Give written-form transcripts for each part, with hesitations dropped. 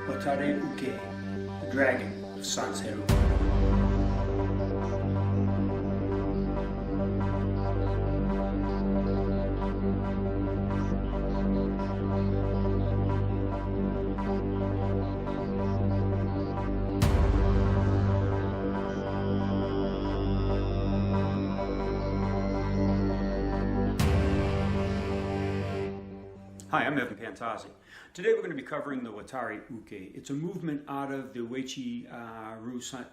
Watari Uke, the dragon of Sanseiru. Hi, I'm Pantazi. Today we're going to be covering the Watari Uke. It's a movement out of the Watari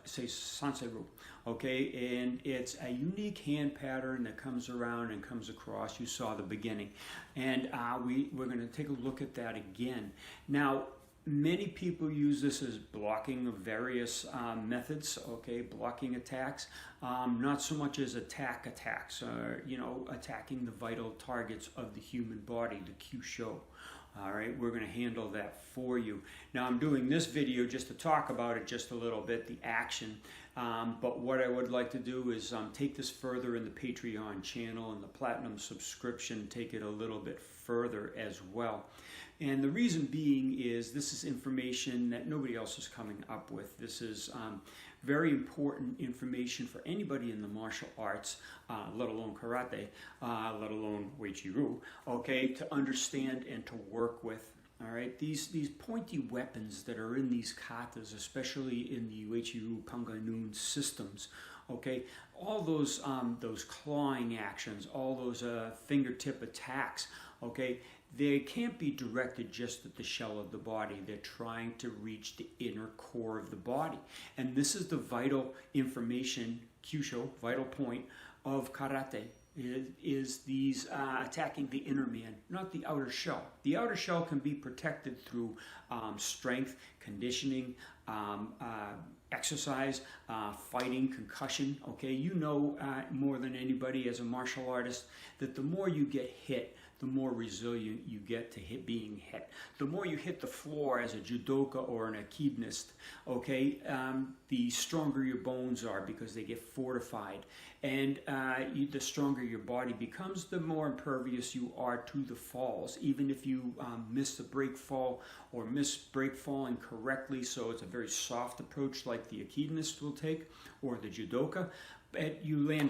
Sanseiru, okay? And it's a unique hand pattern that comes around and comes across. You saw the beginning. And we're going to take a look at that again. Now, many people use this as blocking of various methods, okay, blocking attacks, not so much as attacks, attacking the vital targets of the human body, the Kyusho. All right, we're going to handle that for you. Now, I'm doing this video just to talk about it just a little bit, the action. But what I would like to do is take this further in the Patreon channel and the Platinum subscription, take it a little bit further as well. And the reason being is this is information that nobody else is coming up with. This is very important information for anybody in the martial arts, let alone karate, let alone Weichi-Ryu, okay, to understand and to work with. All right, these pointy weapons that are in these katas, especially in the Weichi-Ryu Panganun systems, okay, all those clawing actions, all those fingertip attacks, okay, they can't be directed just at the shell of the body. They're trying to reach the inner core of the body. And this is the vital information, Kyusho, vital point of karate, is these attacking the inner man, not the outer shell. The outer shell can be protected through strength, conditioning, exercise, fighting, concussion, okay? You know more than anybody as a martial artist that the more you get hit, the more resilient you get to being hit. The more you hit the floor as a judoka or an aikidnist, okay, the stronger your bones are because they get fortified. And the stronger your body becomes, the more impervious you are to the falls. Even if you miss the break fall or miss break falling correctly, so it's a very soft approach like the aikidnist will take or the judoka, but you land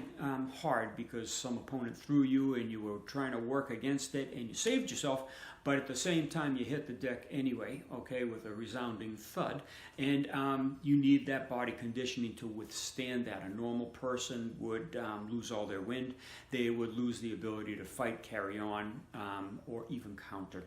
hard because some opponent threw you and you were trying to work against it and you saved yourself, but at the same time you hit the deck anyway, okay, with a resounding thud, and you need that body conditioning to withstand that. A normal person would lose all their wind. They would lose the ability to fight, carry on, or even counter.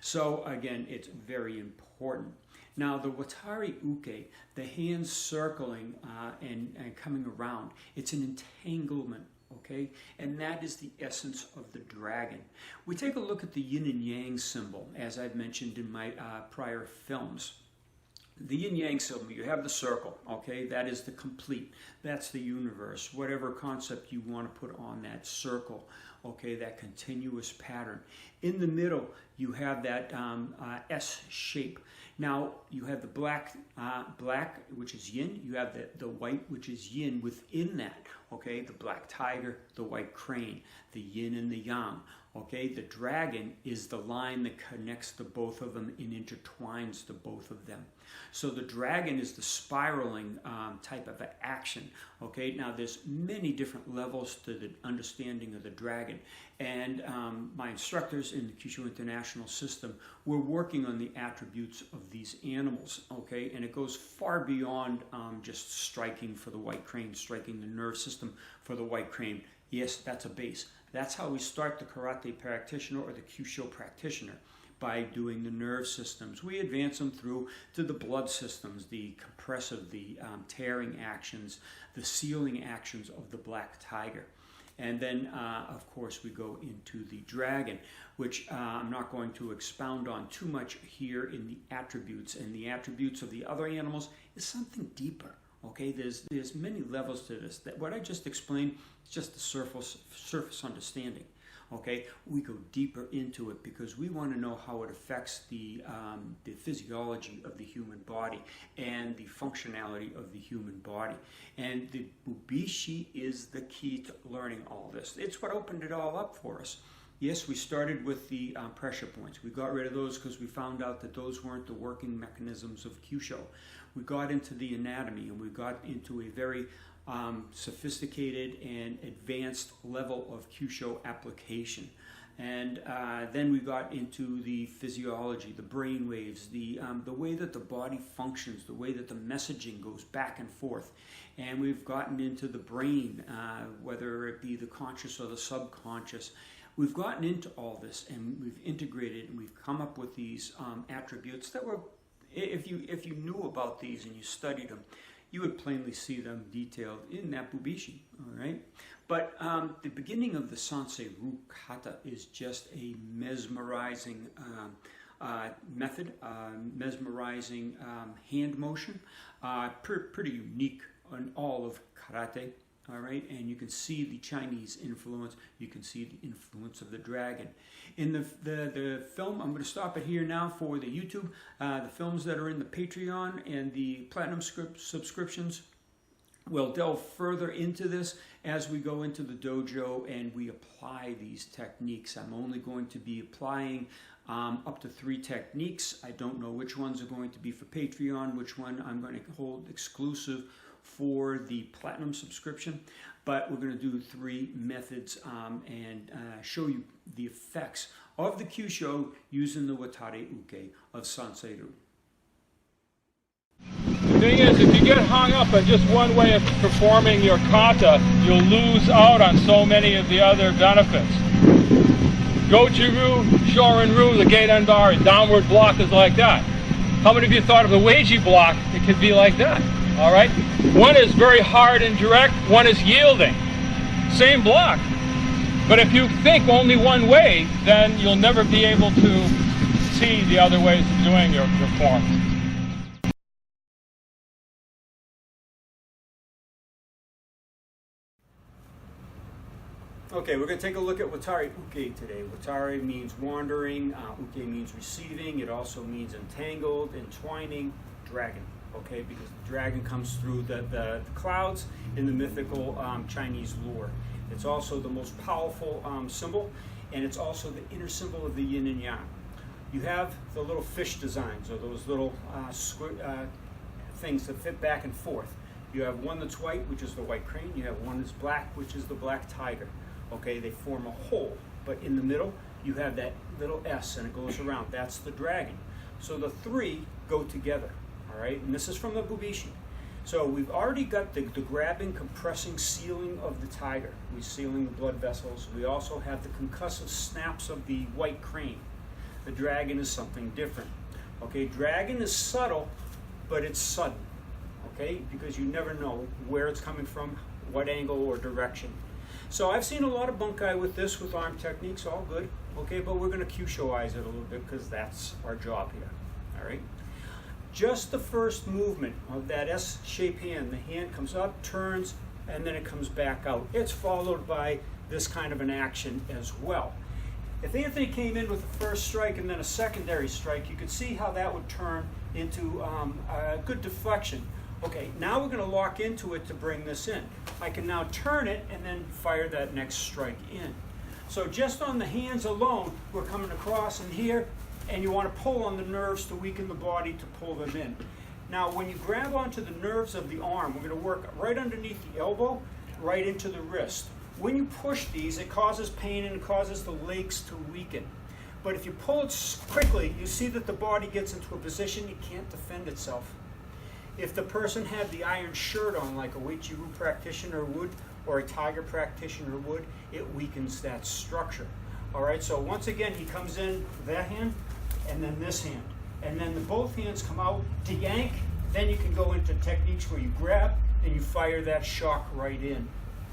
So again, it's very important. Now, the Watari Uke, the hands circling and coming around, it's an entanglement, okay? And that is the essence of the dragon. We take a look at the yin and yang symbol, as I've mentioned in my prior films. The yin-yang symbol, you have the circle, okay? That is the complete. That's the universe, whatever concept you want to put on that circle, okay, that continuous pattern. In the middle, you have that S shape. Now, you have the black, which is yin. You have the white, which is yin within that, okay? The black tiger, the white crane, the yin and the yang, okay? The dragon is the line that connects the both of them and intertwines the both of them. So the dragon is the spiraling type of action, okay? Now, there's many different levels to the understanding of the dragon. And my instructors in the Kyusho International System were working on the attributes of these animals, okay? And it goes far beyond just striking for the white crane, striking the nerve system for the white crane. Yes, that's a base. That's how we start the karate practitioner or the Kyusho practitioner, by doing the nerve systems. We advance them through to the blood systems, the compressive, the tearing actions, the sealing actions of the black tiger. And then, of course, we go into the dragon, which I'm not going to expound on too much here in the attributes. And the attributes of the other animals is something deeper. Okay, there's many levels to this. That what I just explained is just the surface understanding. Okay, we go deeper into it because we want to know how it affects the physiology of the human body and the functionality of the human body. And the Bubishi is the key to learning all this. It's what opened it all up for us. Yes, we started with the pressure points. We got rid of those because we found out that those weren't the working mechanisms of Kyusho. We got into the anatomy, and we got into a very sophisticated and advanced level of Kyusho application. And then we got into the physiology, the brain waves, the way that the body functions, the way that the messaging goes back and forth. And we've gotten into the brain, whether it be the conscious or the subconscious. We've gotten into all this, and we've integrated, and we've come up with these attributes that were, if you knew about these and you studied them, you would plainly see them detailed in that bubishi, all right? But the beginning of the Sanseiru kata is just a mesmerizing method, mesmerizing hand motion, pretty unique in all of karate, all right? And you can see the Chinese influence, you can see the influence of the dragon. In the film, I'm going to stop it here now for the YouTube, the films that are in the Patreon and the Platinum subscriptions. We'll delve further into this as we go into the dojo and we apply these techniques. I'm only going to be applying up to 3 techniques. I don't know which ones are going to be for Patreon, which one I'm going to hold exclusive for the Platinum subscription, but we're going to do 3 methods and show you the effects of the Kyusho using the Watari Uke of Sanseiru. The thing is, if you get hung up on just one way of performing your kata, you'll lose out on so many of the other benefits. Goju-ryu, Shorin-ryu, the Gedan-bar, downward block is like that. How many of you thought of the Weiji block? It could be like that, all right? One is very hard and direct, one is yielding. Same block. But if you think only one way, then you'll never be able to see the other ways of doing your form. Okay, we're going to take a look at Watari Uke today. Watari means wandering, Uke means receiving, it also means entangled, entwining, dragon, okay, because the dragon comes through the clouds in the mythical Chinese lore. It's also the most powerful symbol, and it's also the inner symbol of the yin and yang. You have the little fish designs, or those little things that fit back and forth. You have one that's white, which is the white crane. You have one that's black, which is the black tiger. Okay, they form a whole, but in the middle you have that little S and it goes around. That's the dragon. So the 3 go together, all right? And this is from the bubishi. So we've already got the grabbing, compressing, sealing of the tiger. We're sealing the blood vessels. We also have the concussive snaps of the white crane. The dragon is something different. Okay, dragon is subtle, but it's sudden, okay? Because you never know where it's coming from, what angle or direction. So I've seen a lot of bunkai with this, with arm techniques, all good, okay, but we're going to Kyushoize it a little bit because that's our job here, all right? Just the first movement of that S-shaped hand, the hand comes up, turns, and then it comes back out. It's followed by this kind of an action as well. If Anthony came in with a first strike and then a secondary strike, you could see how that would turn into a good deflection. Okay, now we're going to lock into it to bring this in. I can now turn it and then fire that next strike in. So just on the hands alone, we're coming across in here, and you want to pull on the nerves to weaken the body to pull them in. Now, when you grab onto the nerves of the arm, we're going to work right underneath the elbow, right into the wrist. When you push these, it causes pain and it causes the legs to weaken. But if you pull it quickly, you see that the body gets into a position it can't defend itself. If the person had the iron shirt on, like a Weichi-Ryu practitioner would, or a Tiger practitioner would, it weakens that structure. All right, so once again, he comes in with that hand, and then this hand. And then both hands come out to yank. Then you can go into techniques where you grab, and you fire that shock right in.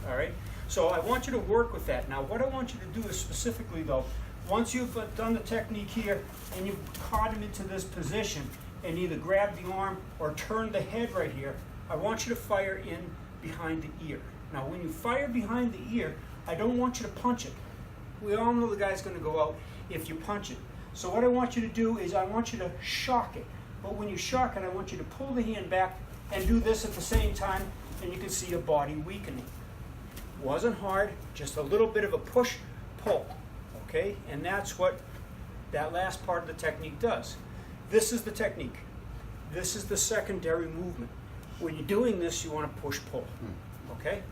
All right, so I want you to work with that. Now, what I want you to do is specifically, though, once you've done the technique here, and you've caught him into this position, and either grab the arm or turn the head right here, I want you to fire in behind the ear. Now when you fire behind the ear, I don't want you to punch it. We all know the guy's going to go out if you punch it. So what I want you to do is I want you to shock it. But when you shock it, I want you to pull the hand back and do this at the same time, and you can see your body weakening. Wasn't hard, just a little bit of a push, pull. okay? And that's what that last part of the technique does. This is the technique. This is the secondary movement. When you're doing this, you want to push-pull, okay?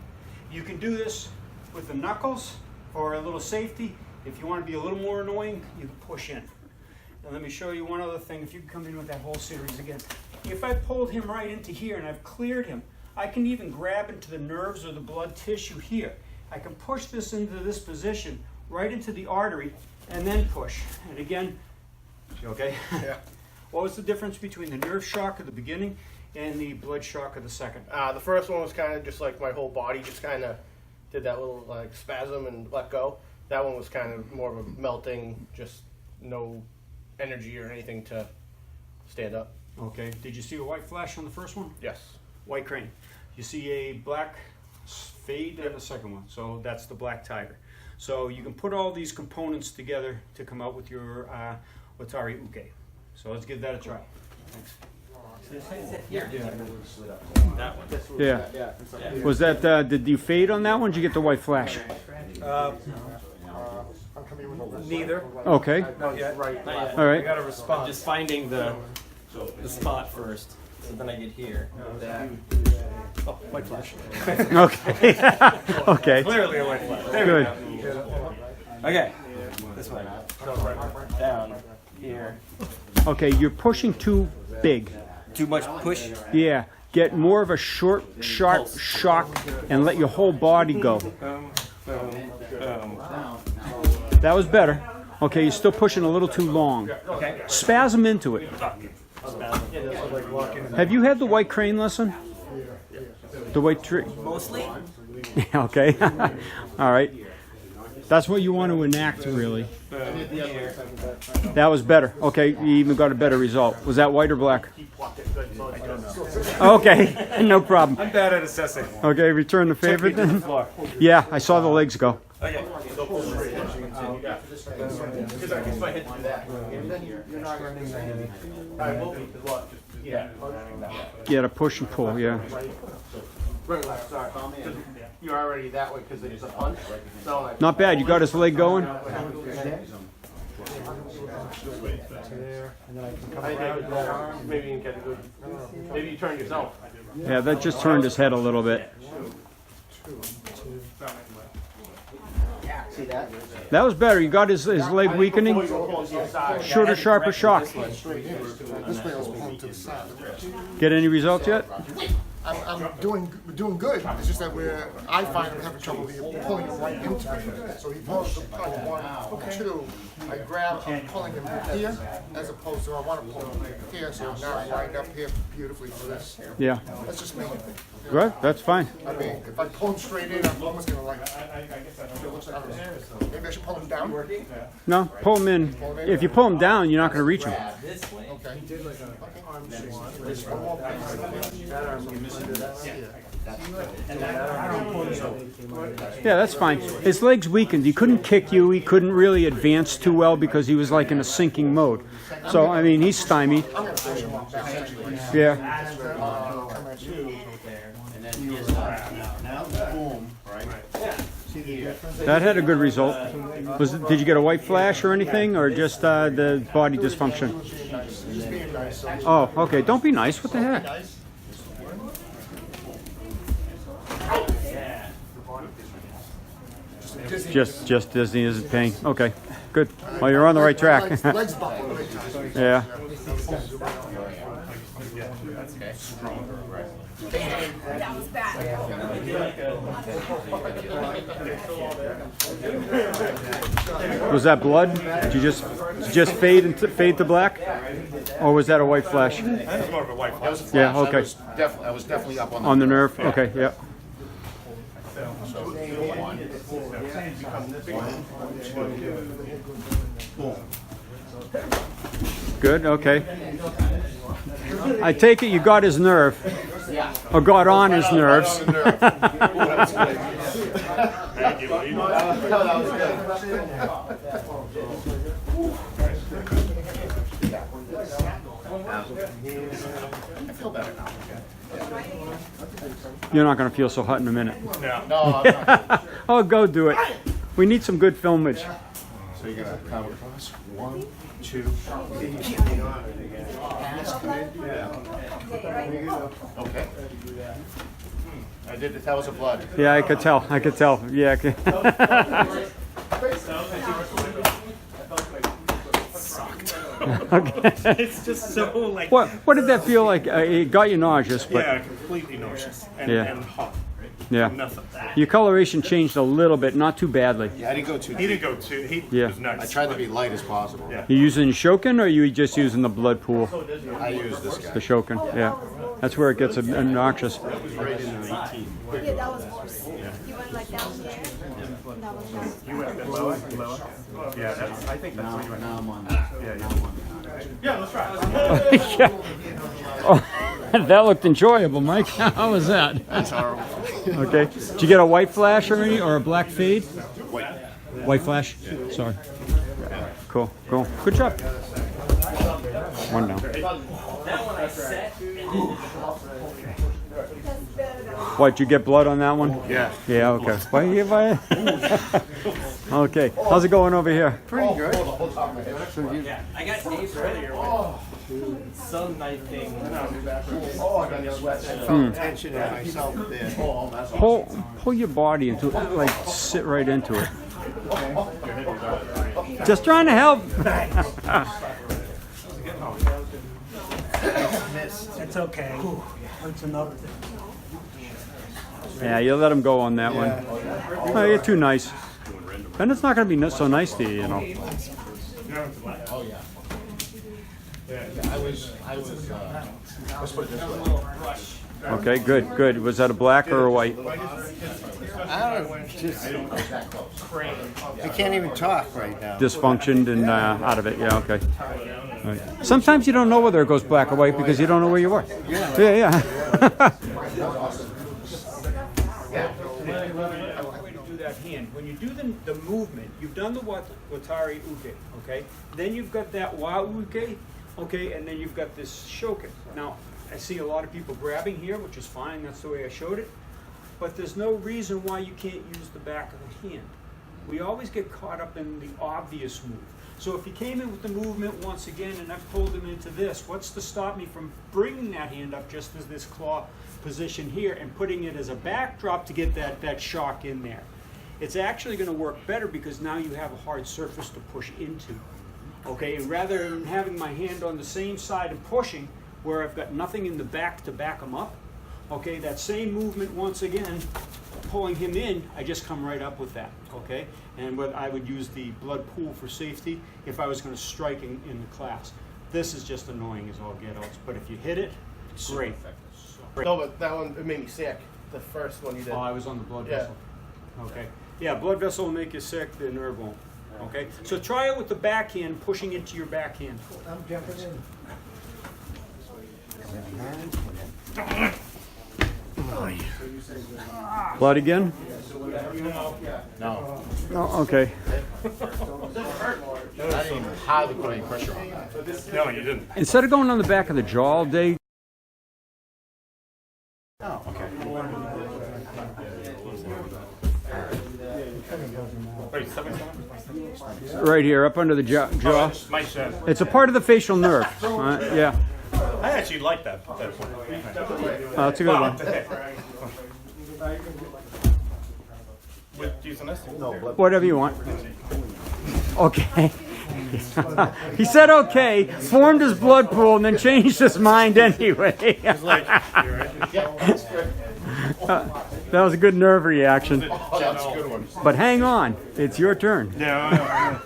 You can do this with the knuckles for a little safety. If you want to be a little more annoying, you can push in. And let me show you one other thing. If you can come in with that whole series again. If I pulled him right into here and I've cleared him, I can even grab into the nerves or the blood tissue here. I can push this into this position, right into the artery, and then push. And again, you okay? Yeah. What was the difference between the nerve shock at the beginning and the blood shock of the second? The first one was kind of just like my whole body just kind of did that little like spasm and let go. That one was kind of more of a melting, just no energy or anything to stand up. Okay. Did you see a white flash on the first one? Yes. White crane. You see a black fade on the second one. So that's the black tiger. So you can put all these components together to come out with your Watari Uke. So let's give that a try. Thanks. Yeah. Was that, did you fade on that one? Did you get the white flash? Neither. Okay. Not yet. All right. I got a response. Just finding the spot first. So then I get here. Oh, white flash. Okay. Okay. Clearly a white flash. There Good. we go. Okay. This way. Down. Here. Okay, you're pushing too big. Too much push. Yeah. Get more of a short, sharp shock and let your whole body go. Boom, boom, boom. That was better. Okay, you're still pushing a little too long. Okay. Spasm into it. Have you had the white crane lesson? The white tree? Mostly. Okay. All right. That's what you want to enact, really. Boom. Here. That was better. Okay, you even got a better result. Was that white or black? Okay, no problem. I'm bad at assessing. Okay, return the favor then. Yeah, I saw the legs go. Okay. Yeah, to push and pull, yeah. Sorry. You're already that way because it's a punch. So like, Not bad, you got his leg going? maybe you can get a good. Maybe you turn yourself. Yeah, that just turned his head a little bit. See that? That was better, you got his leg weakening? Shorter, sharper shock. This way I was pulling to the side. Get any results yet? I'm doing good. It's just that I find I'm having trouble pulling him right into me. So he pulls the punch 1, 2. I grab, I'm pulling him here as opposed to I want to pull him here. So now I wind up here beautifully for this. Yeah. That's just me. Good, that's fine. I mean, if I pull him straight in, I'm almost gonna like. Maybe I should pull him down. No, pull him in. If you pull him down, you're not going to reach him. Okay. Yeah, that's fine. His legs weakened. He couldn't kick you. He couldn't really advance too well because he was like in a sinking mode. So, I mean, he's stymied. Yeah. That had a good result. Did you get a white flash or anything, or just the body dysfunction? Oh, okay. Don't be nice. What the heck? Just Disney isn't paying. Okay, good. Well, you're on the right track. Legs buckled. Yeah. That was bad. Was that blood? Did you just fade to black, or was that a white flash? That's more of a white flash. Yeah. Okay. I was definitely up On the nerve. Okay. Yeah. Good. Okay. I take it you got his nerve, or got on his nerves. You're not going to feel so hot in a minute. No. Oh, go do it. We need some good filmage. So you're gonna come across. 1, 2, 3. Pass, come in. Okay. I did it. That was a blood. Yeah, I could tell. I could tell. Yeah. Okay. It's just so like. What did that feel like? It got you nauseous, but Yeah, completely nauseous and, Yeah. and hot. yeah. Nothing. Your coloration changed a little bit, not too badly. Yeah, I didn't go too He deep. didn't go too. He Yeah. was nice. I tried to be light as possible. Yeah. You using Shokin, or are you just using the blood pool? I used this guy. The Shokin, yeah. That's where it gets obnoxious. Right in the 18. Yeah, that was worse. You went like down here. That was worse. You went a bit lower. Lower. Yeah, that's, I think that's what you went. Now I'm on. Yeah, let's try. Yeah. Oh, that looked enjoyable, Mike. How was that? That's horrible. Okay. Did you get a white flash or any, or a black fade? Wait. White flash? Sorry. Cool, cool. Good job. One down. What, did you get blood on that one? Yeah. Yeah, okay. Why? Okay. How's it going over here? Pretty good. I got Dave's earlier with some knifing. Oh, I got the sweat. I felt tension in myself there. Pull your body into it, like sit right into it. Just trying to help. It's okay. It's enough. Yeah, you let him go on that one. Oh, you're too nice. And it's not going to be so nice to you, you know. Oh yeah. Let's put it this way. Okay, good, good. Was that a black or a white? I don't just. I can't even talk right now. Dysfunctioned and out of it. Yeah, okay. All right. Sometimes you don't know whether it goes black or white because you don't know where you were. Yeah, yeah. When you do the movement, you've done the Watari Uke, okay? Then you've got that Wa Uke, okay? And then you've got this Shokin. Now, I see a lot of people grabbing here, which is fine. That's the way I showed it. But there's no reason why you can't use the back of the hand. We always get caught up in the obvious move. So if he came in with the movement once again and I pulled him into this, what's to stop me from bringing that hand up just as this claw position here and putting it as a backdrop to get that shock in there? It's actually going to work better because now you have a hard surface to push into. Okay, and rather than having my hand on the same side and pushing, where I've got nothing in the back to back him up, okay, that same movement once again, pulling him in, I just come right up with that, okay? And what I would use the blood pool for safety if I was going to strike in the class. This is just annoying as all get-outs, but if you hit it, great. No, but that one, it made me sick. The first one you did. Oh, I was on the blood Yeah. vessel. Okay. Yeah, blood vessel will make you sick, the nerve won't. Okay? So try it with the backhand, pushing it to your backhand. I'm jumping in. Blood again? No. Oh, okay. I didn't even hardly put any pressure on that. No, you didn't. Instead of going on the back of the jaw all day, Oh, okay. Wait, 7? right here, up under the jaw. My said. It's a part of the facial nerve. Yeah. I actually like that. Oh, that's a good one. With using this? No, Whatever you want. Okay. He said okay, formed his blood pool, and then changed his mind anyway. That was a good nerve reaction. That's a good one. But hang on, it's your turn. Yeah.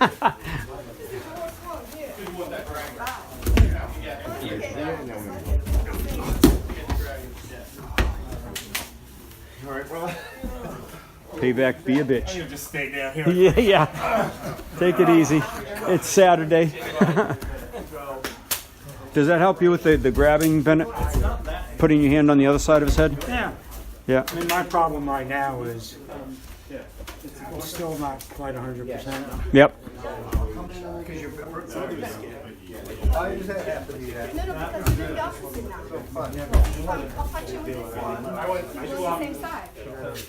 All right, well. Payback, be a bitch. You just stay down here. Yeah, yeah. Take it easy. It's Saturday. Does that help you with the grabbing, Bennett? Putting your hand on the other side of his head? Yeah. Yeah. I mean, my problem right now is it's still not quite 100%. Yep. I just have to do that. No, because you did the opposite now. I'll punch you with this one. It was the same side,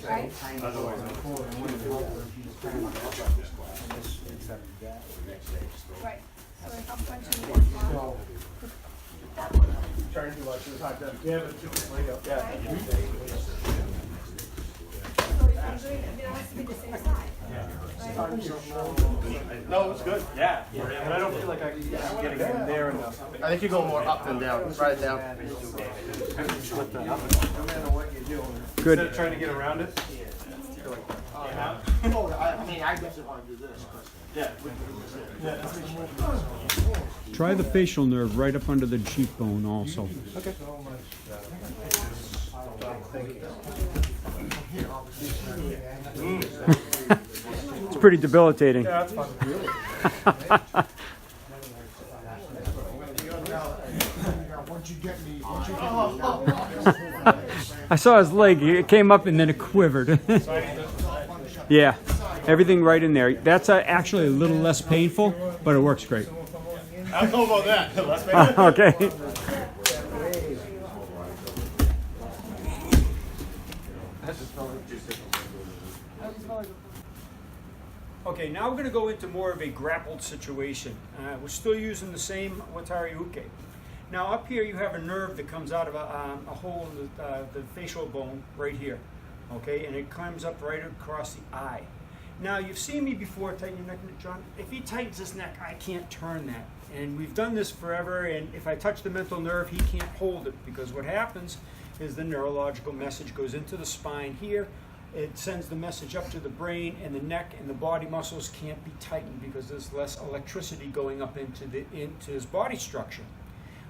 right? Right. So if I'm punching this one, Trying too much. It was hot done. Yeah, but right? So if I'm doing it, it has to be the same side. Right? No, it's good. Yeah. And I don't feel like I'm getting in there enough. I think you go more up than down. Right down. Good. Instead of trying to get around it. I mean, I guess if I do this, Try the facial nerve right up under the cheekbone also. Okay. It's pretty debilitating. Yeah, that's fun. once you get me, I saw his leg. It came up and then it quivered. Yeah, everything right in there. That's actually a little less painful, but it works great. I don't know about that. Let's make it. Okay. Okay, now we're going to go into more of a grappled situation. We're still using the same Watari Uke. Now up here you have a nerve that comes out of a hole in the facial bone right here. Okay, and it climbs up right across the eye. Now you've seen me before tighten your neck, John. If he tightens his neck, I can't turn that. And we've done this forever, and if I touch the mental nerve, he can't hold it, because what happens is the neurological message goes into the spine here. It sends the message up to the brain, and the neck and the body muscles can't be tightened because there's less electricity going up into his body structure.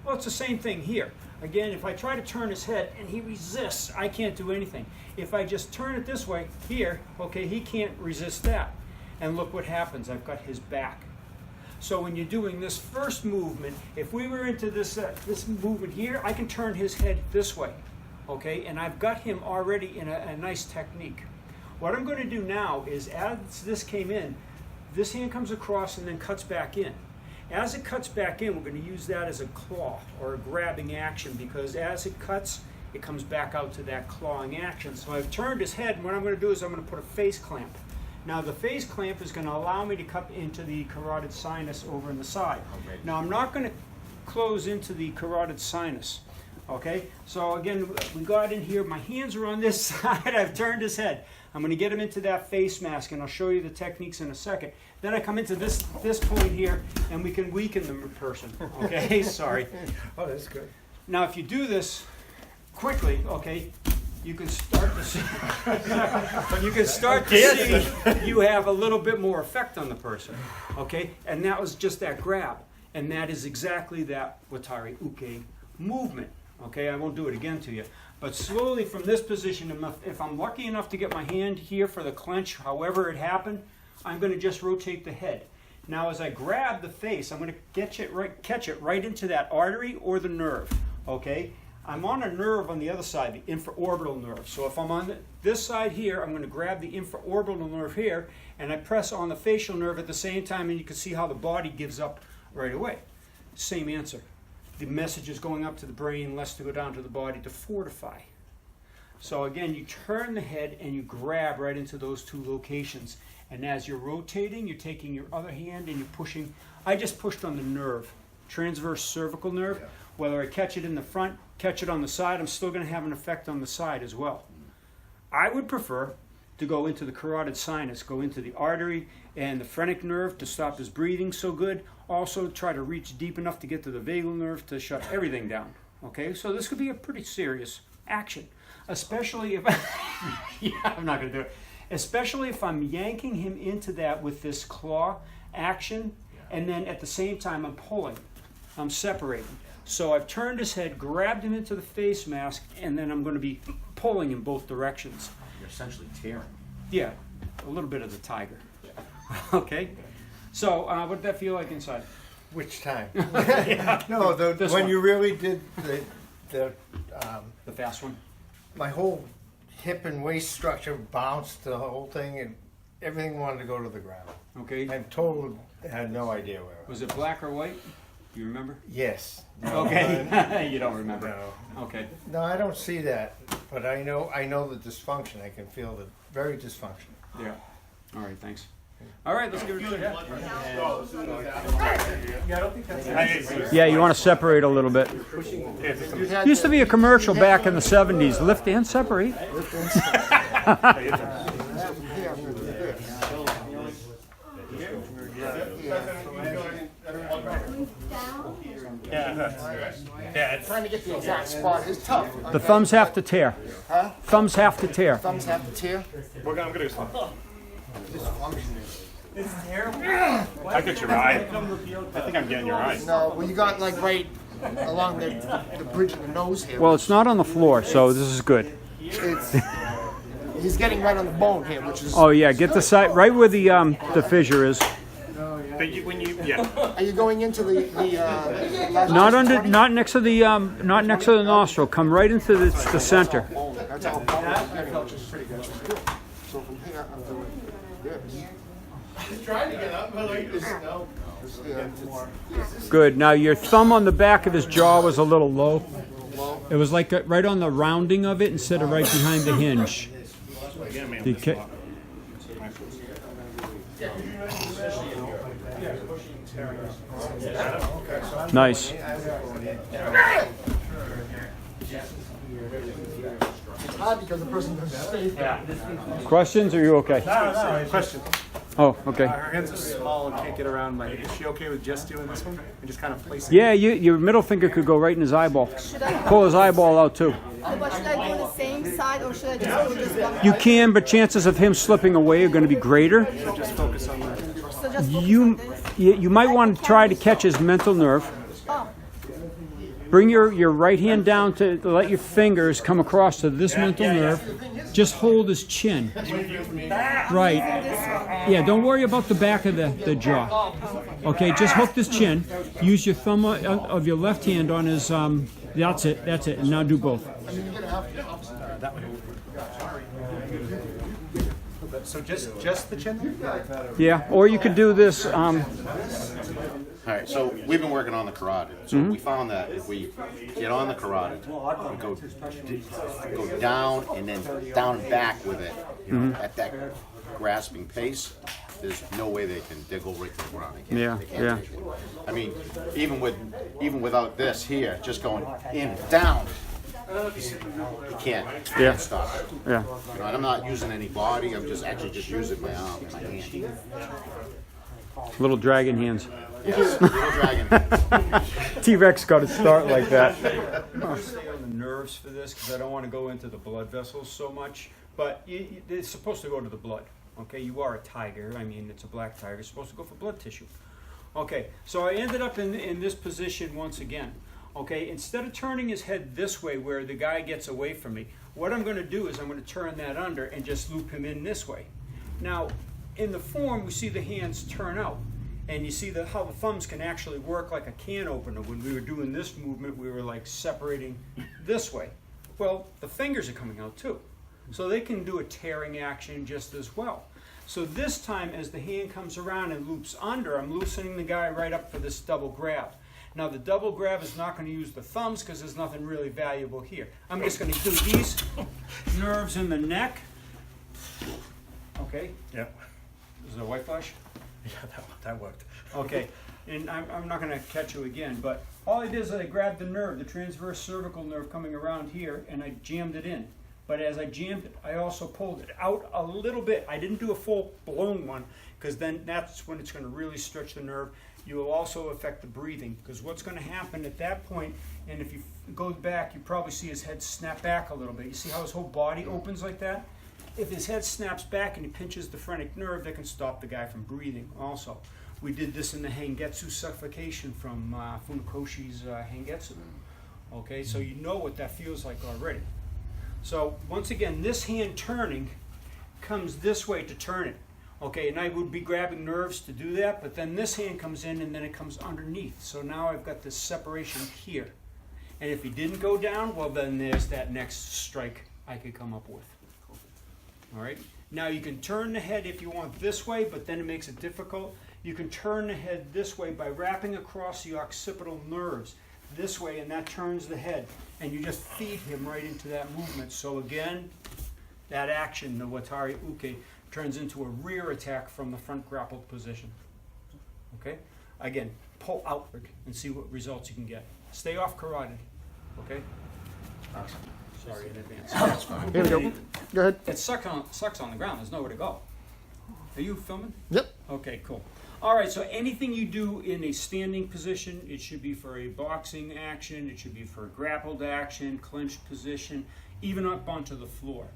Well, it's the same thing here. Again, if I try to turn his head and he resists, I can't do anything. If I just turn it this way, here, okay, he can't resist that. And look what happens, I've got his back. So when you're doing this first movement, if we were into this movement here, I can turn his head this way, okay? And I've got him already in a nice technique. What I'm going to do now is, as this came in, this hand comes across and then cuts back in. As it cuts back in, we're going to use that as a claw or a grabbing action, because as it cuts, it comes back out to that clawing action. So I've turned his head, and what I'm going to do is I'm going to put a face clamp. Now the face clamp is going to allow me to cut into the carotid sinus over in the side. Now I'm not going to close into the carotid sinus. Okay, so again, we got in here, my hands are on this side, I've turned his head. I'm going to get him into that face mask, and I'll show you the techniques in a second. Then I come into this point here, and we can weaken the person. Okay, sorry. Oh, that's good. Now if you do this quickly, okay, you can start to see, you have a little bit more effect on the person. Okay, and that was just that grab. And that is exactly that Watari Uke movement. Okay, I won't do it again to you. But slowly from this position, if I'm lucky enough to get my hand here for the clench, however it happened, I'm going to just rotate the head. Now as I grab the face, I'm going to catch it right into that artery or the nerve. Okay, I'm on a nerve on the other side, the infraorbital nerve. So if I'm on this side here, I'm going to grab the infraorbital nerve here, and I press on the facial nerve at the same time, and you can see how the body gives up right away. Same answer. The message is going up to the brain, less to go down to the body to fortify. So again, you turn the head and you grab right into those two locations. And as you're rotating, you're taking your other hand and you're pushing. I just pushed on the nerve, transverse cervical nerve. Yeah. Whether I catch it in the front, catch it on the side, I'm still going to have an effect on the side as well. I would prefer to go into the carotid sinus, go into the artery and the phrenic nerve to stop his breathing so good. Also try to reach deep enough to get to the vagal nerve to shut everything down. Okay, so this could be a pretty serious action, especially if I'm not going to do it. Especially if I'm yanking him into that with this claw action, and then at the same time I'm pulling, I'm separating. So I've turned his head, grabbed him into the face mask, and then I'm going to be pulling in both directions. You're essentially tearing. Yeah, a little bit of the tiger. Okay, so what did that feel like inside? Which time? Yeah. No, when one. you really did the fast one? My whole hip and waist structure bounced, the whole thing, and everything wanted to go to the ground. Okay. I totally had no idea where it was. Was it black or white? Do you remember? Yes. Okay. You don't remember. No. Okay. No, I don't see that, but I know the dysfunction. I can feel the very dysfunctional. Yeah. All right, thanks. All right, let's give it a try. Yeah, I don't think that's. Yeah, you want to separate a little bit. Used to be a commercial back in the 70s. Lift and separate. Yeah, it's Trying to get the exact spot is tough. The thumbs have to tear. Huh? Thumbs have to tear. Thumbs have to tear. I'm gonna do some. It's terrible. I get your eye. I think I'm getting your eye. No, well, you got like right along the bridge of the nose here. Well, it's not on the floor, so this is good. It's, he's getting right on the bone here, which is. Oh yeah, get the side right where the fissure is. But when you, yeah. Are you going into the Not under, not next to the nostril. Come right into the center. That's all. Which is pretty good. So from here, I'm doing this. He's trying to get up, but like this. No. Good. Now your thumb on the back of his jaw was a little low. It was like right on the rounding of it instead of right behind the hinge. The ca- Nice. It's hard because the person doesn't stay there. Questions? Or are you okay? Question. Oh, okay. Her hands are small and can't get around. Like, is she okay with just doing this one and just kind of placing? Yeah, your middle finger could go right in his eyeball. Pull his eyeball out too. But should I do the same side or should I just do this one? You can, but chances of him slipping away are going to be greiter. So just focus on that. So just You might want to try to catch his mental nerve. Oh, Bring your right hand down to let your fingers come across to this mental nerve. Just hold his chin. Right. Yeah, don't worry about the back of the jaw. Okay, just hook this chin. Use your thumb of your left hand on his, that's it, and now do both. So just the chin? Yeah, or you could do this, All right, so we've been working on the carotid. So we found that if we get on the carotid, we go down and then down and back with it, you know, at that grasping pace. There's no way they'll go right to the ground. They can't take it. I mean, even without this here, just going in and down, you can't stop it. yeah. You know, and I'm not using any body. I'm just using my arm and my hand. Little dragon hands. Yes, little dragon. T-Rex got to start like that. I'll stay on the nerves for this because I don't want to go into the blood vessels so much. But it's supposed to go to the blood. Okay, you are a tiger. I mean, it's a black tiger. It's supposed to go for blood tissue. Okay, so I ended up in this position once again. Okay, instead of turning his head this way where the guy gets away from me, what I'm going to do is I'm going to turn that under and just loop him in this way. Now, in the form, we see the hands turn out. And you see how the thumbs can actually work like a can opener. When we were doing this movement, we were like separating this way. Well, the fingers are coming out too. So they can do a tearing action just as well. So this time, as the hand comes around and loops under, I'm loosening the guy right up for this double grab. Now the double grab is not going to use the thumbs because there's nothing really valuable here. I'm just going to do these nerves in the neck. Okay. Yeah. Is it a white flash? Yeah, that worked. Okay, and I'm not going to catch you again, but all I did is I grabbed the nerve, the transverse cervical nerve coming around here, and I jammed it in. But as I jammed it, I also pulled it out a little bit. I didn't do a full-blown one, because then that's when it's going to really stretch the nerve. You will also affect the breathing, because what's going to happen at that point, and if you go back, you probably see his head snap back a little bit. You see how his whole body opens like that? If his head snaps back and he pinches the phrenic nerve, that can stop the guy from breathing also. We did this in the Hengetsu suffocation from Funakoshi's Hengetsu. Okay, so you know what that feels like already. So once again, this hand turning comes this way to turn it. Okay, and I would be grabbing nerves to do that, but then this hand comes in and then it comes underneath. So now I've got this separation here. And if he didn't go down, well then there's that next strike I could come up with. All right. Now you can turn the head if you want this way, but then it makes it difficult. You can turn the head this way by wrapping across the occipital nerves this way, and that turns the head. And you just feed him right into that movement. So again, that action, the Watari Uke, turns into a rear attack from the front grappled position. Okay? Again, pull outward and see what results you can get. Stay off carotid. Okay? Sorry in advance. That's fine. Here we go. Go ahead. It sucks on the ground. There's nowhere to go. Are you filming? Yep. Okay, cool. All right, so anything you do in a standing position, it should be for a boxing action, it should be for a grappled action, clenched position, even up onto the floor.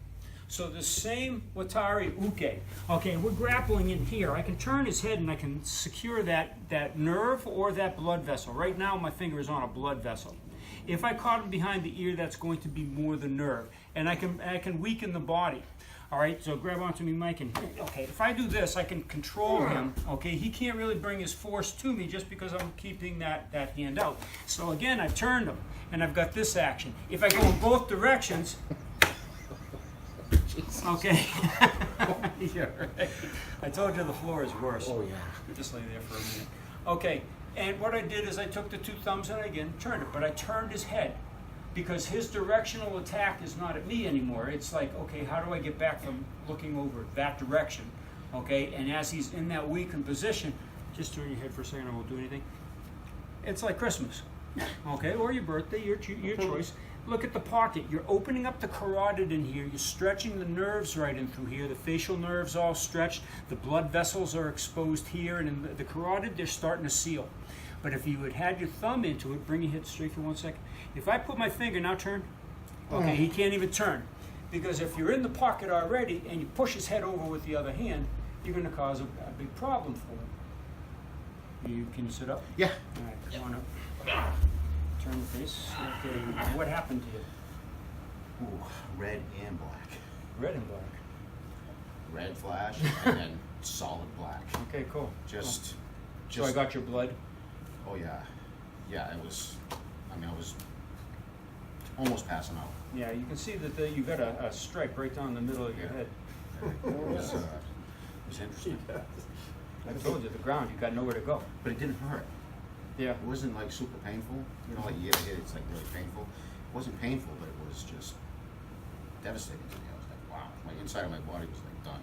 So the same Watari Uke. Okay, we're grappling in here. I can turn his head and I can secure that nerve or that blood vessel. Right now my finger is on a blood vessel. If I caught him behind the ear, that's going to be more the nerve. And I can weaken the body. All right, so grab onto me, Mike, and okay, if I do this, I can control him. Okay, he can't really bring his force to me just because I'm keeping that hand out. So again, I've turned him, and I've got this action. If I go in both directions, okay. Yeah, right. I told you the floor is worse. Oh, yeah. Just lay there for a minute. Okay, and what I did is I took the two thumbs and I again turned it, but I turned his head because his directional attack is not at me anymore. It's like, okay, how do I get back from looking over that direction? Okay, and as he's in that weakened position, just turn your head for a second, I won't do anything. It's like Christmas, okay, or your birthday, your choice. Look at the pocket. You're opening up the carotid in here. You're stretching the nerves right in through here. The facial nerves all stretched. The blood vessels are exposed here. And in the carotid, they're starting to seal. But if you had your thumb into it, bring your head straight for 1 second. If I put my finger, now turn. Okay, he can't even turn. Because if you're in the pocket already and you push his head over with the other hand, you're going to cause a big problem for him. Can you sit up? Yeah. All right, come on up. Turn the face. Okay, what happened to you? Ooh, red and black. Red and black. Red flash and then solid black. Okay, cool. Just. So I got your blood? Oh yeah. Yeah, it was. I mean, I was almost passing out. Yeah, you can see that you got a stripe right down the middle of your head. It was interesting. I told you, the ground, you got nowhere to go. But it didn't hurt. Yeah. It wasn't like super painful. You know, like you get hit, it's like really painful. It wasn't painful, but it was just devastating to me. I was like, wow, my inside of my body was like done.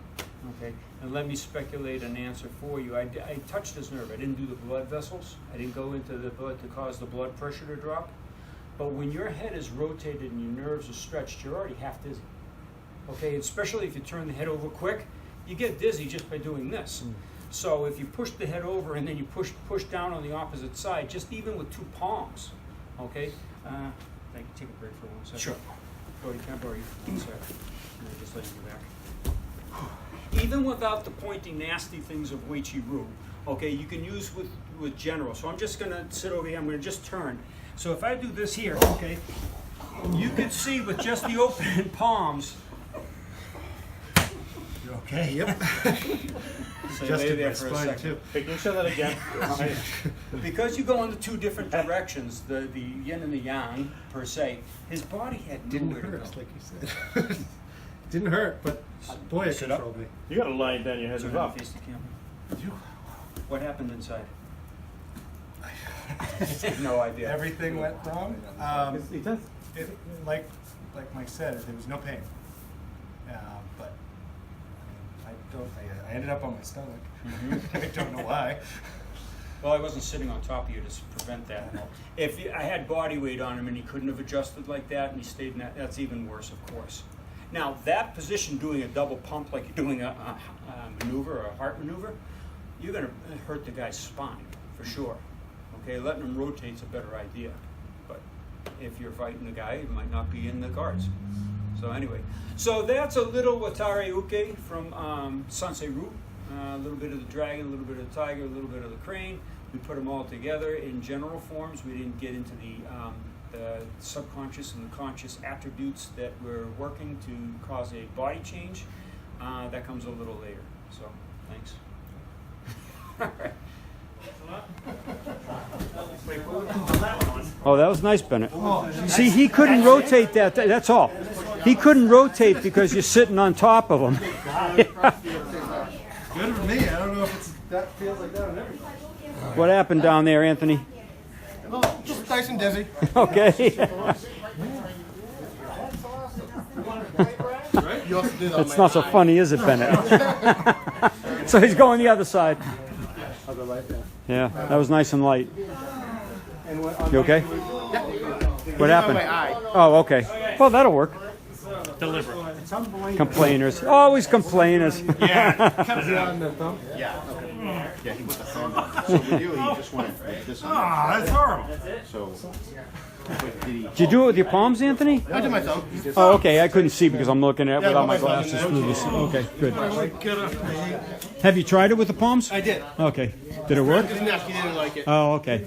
Okay, and let me speculate an answer for you. I touched his nerve. I didn't do the blood vessels. I didn't go into the blood to cause the blood pressure to drop. But when your head is rotated and your nerves are stretched, you're already half dizzy. Okay, especially if you turn the head over quick, you get dizzy just by doing this. So if you push the head over and then you push down on the opposite side, just even with two palms, okay? Thank you. Take a break for 1 second. Sure. Cody, can I borrow you for 1 second? And then just let you back. Even without the pointing nasty things of Weichi-Ru, okay, you can use with general. So I'm just gonna sit over here, I'm gonna just turn. So if I do this here, okay, you can see with just the open palms. You okay? Yep. So lay there for a second. Hey, can you show that again? Because you go in the two different directions, the yin and the yang, per se, his body had nowhere to go. like you said. Didn't hurt, but boy, it Sit up. controlled me. You gotta lie down, your head's Turn up. and face the camera. What happened inside? No idea. Everything went wrong. Like Mike said, there was no pain. But I ended up on my stomach. I don't know why. Well, I wasn't sitting on top of you to prevent that. If I had body weight on him and he couldn't have adjusted like that and he stayed in that, that's even worse, of course. Now, that position, doing a double pump like you're doing a maneuver or a heart maneuver, you're going to hurt the guy's spine, for sure. Okay, letting him rotate's a better idea. But if you're fighting the guy, it might not be in the cards. So anyway, so that's a little Watari Uke from Sanseiru. A little bit of the dragon, a little bit of the tiger, a little bit of the crane. We put them all together in general forms. We didn't get into the subconscious and the conscious attributes that we're working to cause a body change. That comes a little later. So, thanks. Oh, that was nice, Bennett. See, he couldn't rotate that. That's all. He couldn't rotate because you're sitting on top of him. Good for me. I don't know if that feels like that on everybody. What happened down there, Anthony? Oh, just nice and dizzy. Okay. You also did on It's my not so eye. funny, is it, Bennett? So he's going the other side. Yeah, that was nice and light. You okay? What happened? My eye. Oh, okay. Well, that'll work. Deliberate. Complainers. Always complainers. Yeah. Yeah, he put the thumb on. So with you, he just went like this. Ah, that's horrible. So, but did he? Did you do it with your palms, Anthony? I did my thumb. Oh, okay. I couldn't see because I'm looking at it Yeah, without my put my thumb glasses in through this. Okay, good. Have you tried it with the palms? I did. Okay. Did it work? His neck, he didn't like it. Oh, okay.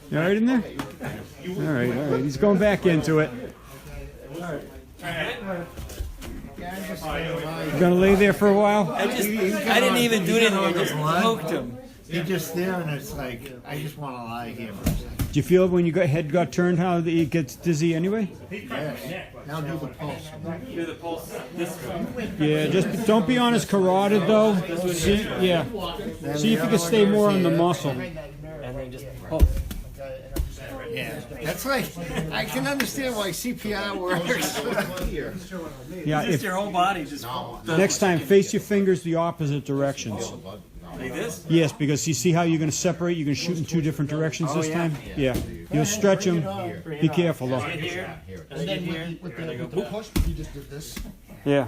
You all right in there? All right, all right. He's going back into it. You gonna lay there for a while? I didn't even do anything. I just poked him. You're just there, and it's like, I just want to lie here for a second. Did you feel when your head got turned how it gets dizzy anyway? Yes. Now do the pulse. Do the pulse. This one. Yeah, just don't be on his carotid though. See, yeah. See if you can stay more on the muscle. And then just pull. Yeah. That's like, I can understand why CPR works. Yeah. Just If, your whole body just. next time, face your fingers the opposite directions. Like this? Yes, because you see how you're going to separate? You're going to shoot in two different directions this time? Yeah. You'll stretch them. Be careful, though. Here. And then here. With the push, he just did this. Yeah.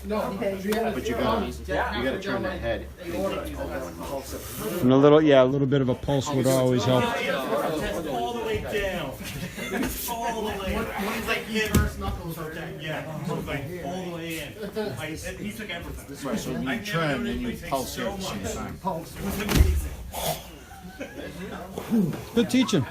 No, But you gotta turn that head. And a little, yeah, a little bit of a pulse would always help. All the way down. All the way. One's like first knuckles are down. Yeah. So it's like all the way in. He took everything. Right, so when you turn, then you pulse here at the same time. Good teaching.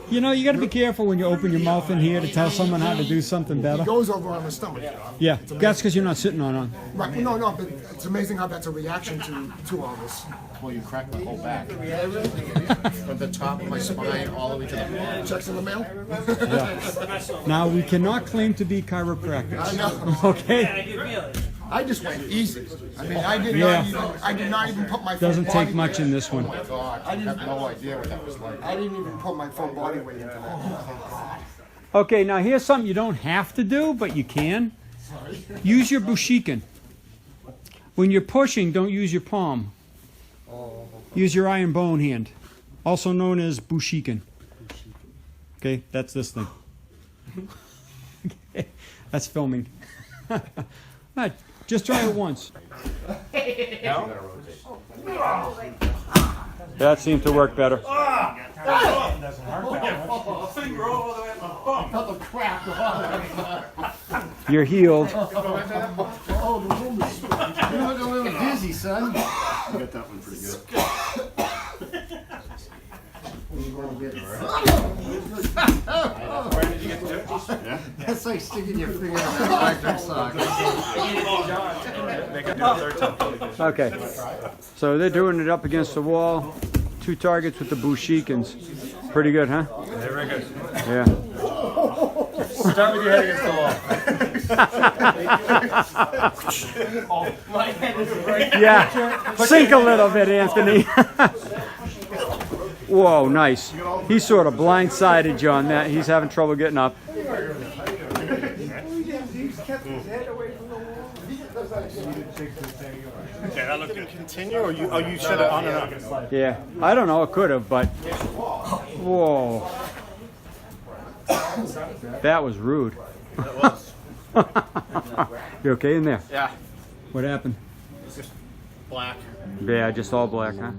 You know, you got to be careful when you open your mouth in here to tell someone how to do something He better. goes over on the stomach. Yeah, that's because you're not sitting on it. Right. No, no, but it's amazing how that's a reaction to all this. Well, you crack my whole back. From the top of my spine all the way to the bottom. Checks in the mail. Now, we cannot claim to be chiropractors. I know. Okay? I just went easy. I mean, I did not even put my full Doesn't body take much weight. in this one. God, I have no idea what that was like. I didn't even put my full body weight into that. Okay, now here's something you don't have to do, but you can. Use your bushiken. When you're pushing, don't use your palm. Use your iron bone hand, also known as bushiken. Okay, that's this thing. Okay, that's filming. Right, just try it once. That seemed to work better. You're healed. You're looking a little dizzy, son. You got that one pretty good. That's like sticking your finger in that electric socket. Okay, so they're doing it up against the wall. 2 targets with the bushikens. Pretty good, huh? Very good. Yeah. Start with your head against the wall. My head is right. Yeah, sink a little bit, Anthony. Whoa, nice. He sort of blindsided you on that. He's having trouble getting up. Okay, that looked good. Continue, or you? Oh, you said it on and off. Yeah, I don't know, it could have, but whoa. That was rude. You okay in there? Yeah. What happened? Black. Yeah, just all black, huh?